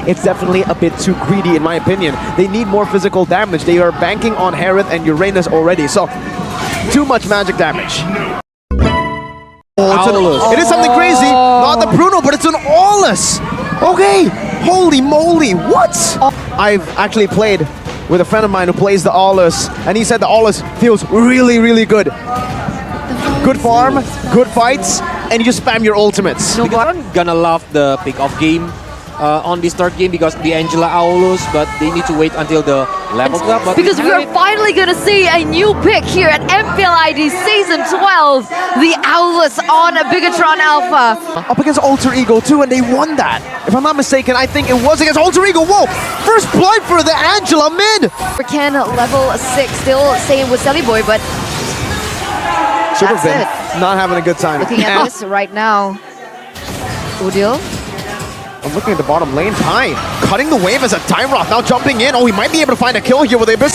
it's definitely a bit too greedy in my opinion. They need more physical damage. They are banking on Hereth and Uranus already, so too much magic damage. Oh, it is something crazy. Not the Bruno, but it's an Aulus. Okay, holy moly, what? I've actually played with a friend of mine who plays the Aulus, and he said the Aulus feels really, really good. Good farm, good fights, and you just spam your ultimates. I'm gonna love the pick-off game on this third game because the Angela Aulus, but they need to wait until the level up. But because we're finally gonna see a new pick here at MPL ID Season 12, the Aulus on Bigetron Alpha. Up against Alter Ego too, and they won that. If I'm not mistaken, I think it was against Alter Ego. Whoa! First blood for the Angela mid! Super Kenn level 6, still same with Celiboy, but Super Kenn not having a good time. Looking at this right now. Udil. I'm looking at the bottom lane. Pi cutting the wave as a Time Rock now jumping in. Oh, he might be able to find a kill here with Abyss.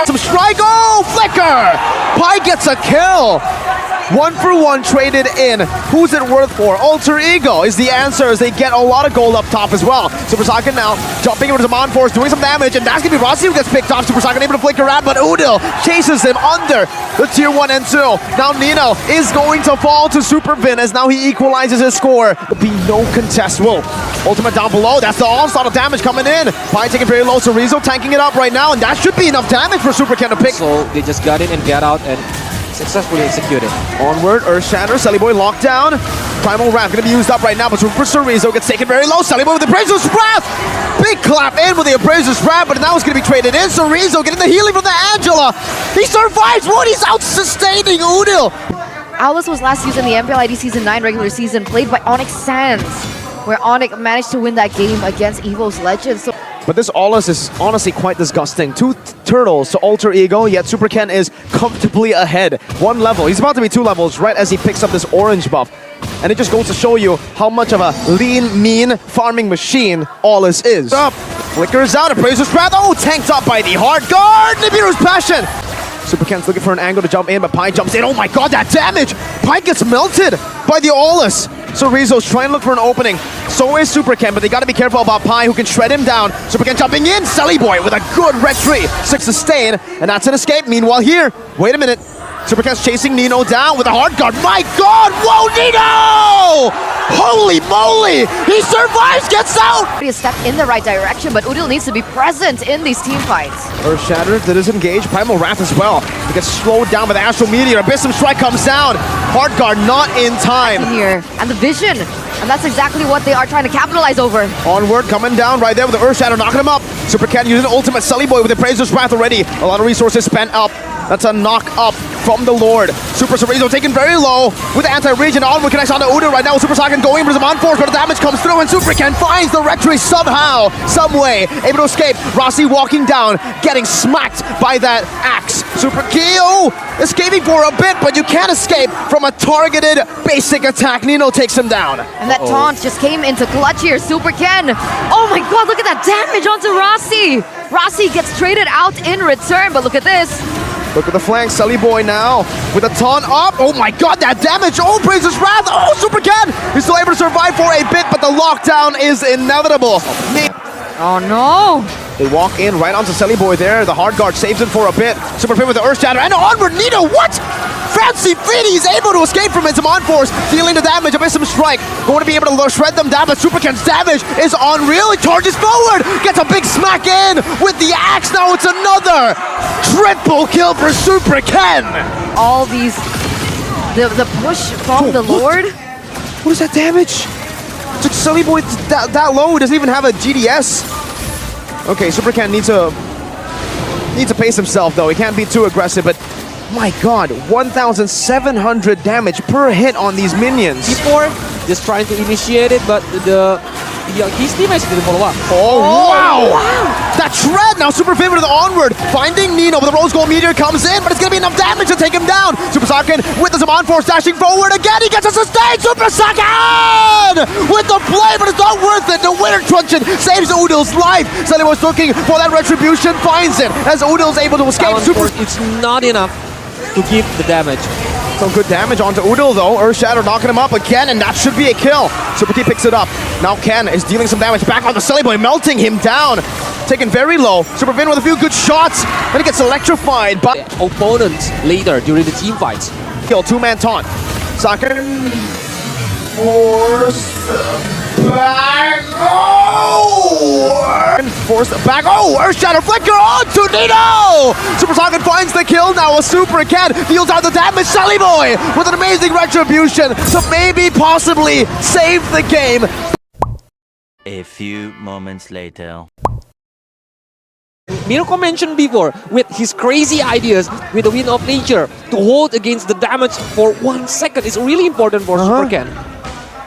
Some Strigo Flicker! Pi gets a kill! 1-for-1 traded in. Who's it worth for? Alter Ego is the answer as they get a lot of gold up top as well. Super Saiyan now jumping into the Force, doing some damage, and that's gonna be Rossi who gets picked off. Super Saiyan able to flicker around, but Udil chases him under the tier 1 and 2. Now Nino is going to fall to Super Vin as now he equalizes his score. There'll be no contest. Whoa. Ultimate down below. That's the onslaught of damage coming in. Pi taking very low, so Rizzo tanking it up right now, and that should be enough damage for Super Kenn to pick. So they just got in and get out and successfully executed. Onward, Earth Shatter, Celiboy locked down. Primal Wrath gonna be used up right now, but Super Rizzo gets taken very low. Celiboy with the Appraiser's Wrath! Big clap in with the Appraiser's Wrath, but now it's gonna be traded in. So Rizzo getting the healing from the Angela. He survives! What? He's out-sustaining Udil! Aulus was last used in the MPL ID Season 9 regular season, played by Onyx Sands, where Onyx managed to win that game against Evo's Legends. So but this Aulus is honestly quite disgusting. 2 turtles to Alter Ego, yet Super Kenn is comfortably ahead. 1 level. He's about to be 2 levels right as he picks up this orange buff. And it just goes to show you how much of a lean, mean farming machine Aulus is. Up, flickers out, Appraiser's Wrath. Oh, tanked up by the hard guard. Nibiru's Passion. Super Kenn's looking for an angle to jump in, but Pi jumps in. Oh my god, that damage! Pi gets melted by the Aulus. So Rizzo's trying to look for an opening. So is Super Kenn, but they gotta be careful about Pi, who can shred him down. Super Kenn jumping in. Celiboy with a good red tree. 6 sustain, and that's an escape. Meanwhile here, wait a minute. Super Kenn's chasing Nino down with a hard guard. My god, whoa, Nino! Holy moly! He survives, gets out! a step in the right direction, but Udil needs to be present in these team fights. Earth Shatter to disengage. Primal Wrath as well. He gets slowed down by the Astral Meteor. Abyssum Strike comes down. Hard guard not in time. Here, and the vision. And that's exactly what they are trying to capitalize over. Onward, coming down right there with the Earth Shatter, knocking him up. Super Kenn using ultimate Celiboy with the Appraiser's Wrath already. A lot of resources spent up. That's a knock up from the Lord. Super Rizzo taken very low with the anti-regen. Onward connects on to Udil right now. Super Saiyan going for the Force, but the damage comes through, and Super Kenn finds the Rectory somehow, some way, able to escape. Rossi walking down, getting smacked by that axe. Super Kyo escaping for a bit, but you can't escape from a targeted basic attack. Nino takes him down. And that taunt just came into clutch here. Super Kenn. Oh my god, look at that damage onto Rossi. Rossi gets traded out in return, but look at this. Look at the flank, Celiboy now with a taunt up. Oh my god, that damage! Oh, Appraiser's Wrath! Oh, Super Kenn! He's still able to survive for a bit, but the lockdown is inevitable. Oh no! They walk in right onto Celiboy there. The hard guard saves him for a bit. Super Fin with the Earth Shatter, and onward, Nino, what? Fancy feet, he's able to escape from it. Force dealing the damage. Abyssum Strike going to be able to shred them down, but Super Kenn's damage is unreal. He charges forward, gets a big smack in with the axe. Now it's another triple kill for Super Kenn. All these, the push from the Lord. What is that damage? Took Celiboy that low. He doesn't even have a GDS. Okay, Super Kenn needs to pace himself though. He can't be too aggressive, but my god, 1,700 damage per hit on these minions. Before, just trying to initiate it, but his teammates didn't follow up. Oh, wow! That shred now, Super Fin with the onward, finding Nino, but the Rose Gold Meteor comes in, but it's gonna be enough damage to take him down. Super Saiyan with the Force dashing forward again, he gets a sustain. Super Saiyan with the play, but it's not worth it. The Winter Truncheon saves Udil's life. Celiboy was looking for that retribution, finds it as Udil's able to escape. It's not enough to give the damage. Some good damage onto Udil though. Earth Shatter knocking him up again, and that should be a kill. Super Kenn picks it up. Now Kenn is dealing some damage back on the Celiboy, melting him down. Taken very low. Super Vin with a few good shots. Then he gets electrified, but Opponents later during the team fights. kill, two-man taunt. Saken forced back. Oh! Forced back. Oh! Earth Shatter flicker onto Nino! Super Saken finds the kill. Now a Super Kenn deals out the damage. Celiboy with an amazing retribution to maybe possibly save the game. A few moments later. Mirko mentioned before, with his crazy ideas with the Wind of Nature, to hold against the damage for 1 second is really important for Super Kenn.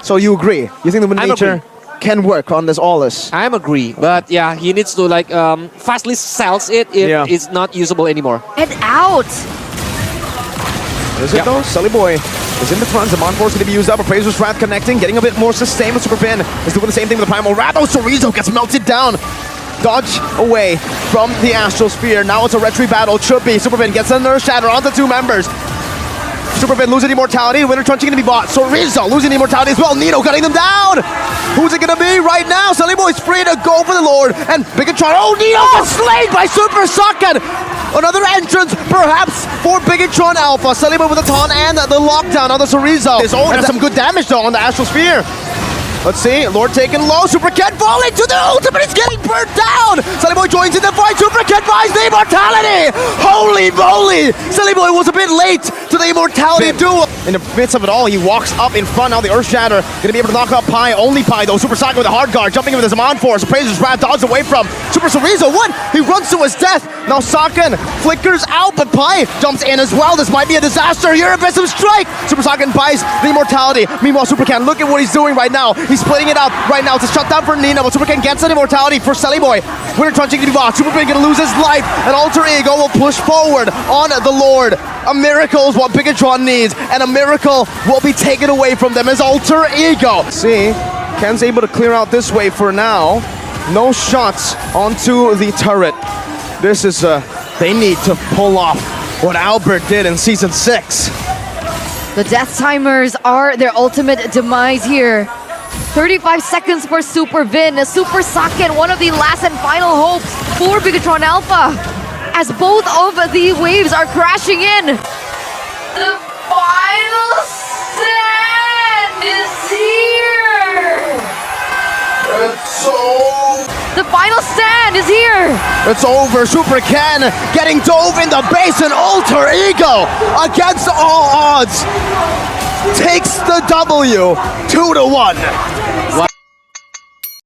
So you agree? You think the Wind I'm Nature can work on this Aulus? I agree, but yeah, he needs to like fastly sells it if it's not usable anymore. Head out. Is it though? Celiboy is in the front. Zaman Force going to be used up. Appraiser's Wrath connecting, getting a bit more sustain. But Super Kenn is doing the same thing with the Primal Wrath. Oh, Chorizo gets melted down. Dodge away from the Astral Sphere. Now it's a retry battle. Should be. Super Kenn gets an Earth Shatter onto two members. Super Kenn losing immortality. Winter Trunching going to be bought. Chorizo losing immortality as well. Nino cutting them down. Who's it going to be right now? Celiboy's free to go for the Lord. And Bigetron. Oh, Nino gets slain by Super Saken. Another entrance, perhaps, for Bigetron Alpha. Celiboy with the taunt and the lockdown on the Chorizo. Oh, and some good damage though on the Astral Sphere. Let's see, Lord taken low, Super Kenn falling to the ultimate, he's getting burnt down! Celiboy joins in the fight, Super Kenn buys the immortality! Holy moly! Celiboy was a bit late to the immortality duel. In the midst of it all, he walks up in front, now the Earth Shatter, gonna be able to knock out Pi, only Pi though, Super Saken with a hard guard, jumping in with his Zaman Force, Appraiser's Wrath dodges away from Super Chorizo, what? He runs to his death, now Saken flickers out, but Pi jumps in as well, this might be a disaster, here Abyssum Strike! Super Saken buys the immortality, meanwhile Super Kenn, look at what he's doing right now, he's splitting it up right now. It's a shutdown for Nina, but Super Kenn gets an immortality for Celiboy. Winter Trunching to be bought. Super Kenn gonna lose his life. An alter ego will push forward on the Lord. A miracle is what Bigetron needs, and a miracle will be taken away from them as alter ego. See, Kenn's able to clear out this way for now. No shots onto the turret. This is they need to pull off what Albert did in Season 6. The death timers are their ultimate demise here. 35 seconds for Super Vin. Super Saken, one of the last and final hopes for Bigetron Alpha. As both of the waves are crashing in. The final stand is here. The final stand is here. It's over. Super Kenn getting dove in the base, and alter ego against all odds takes the W 2-1.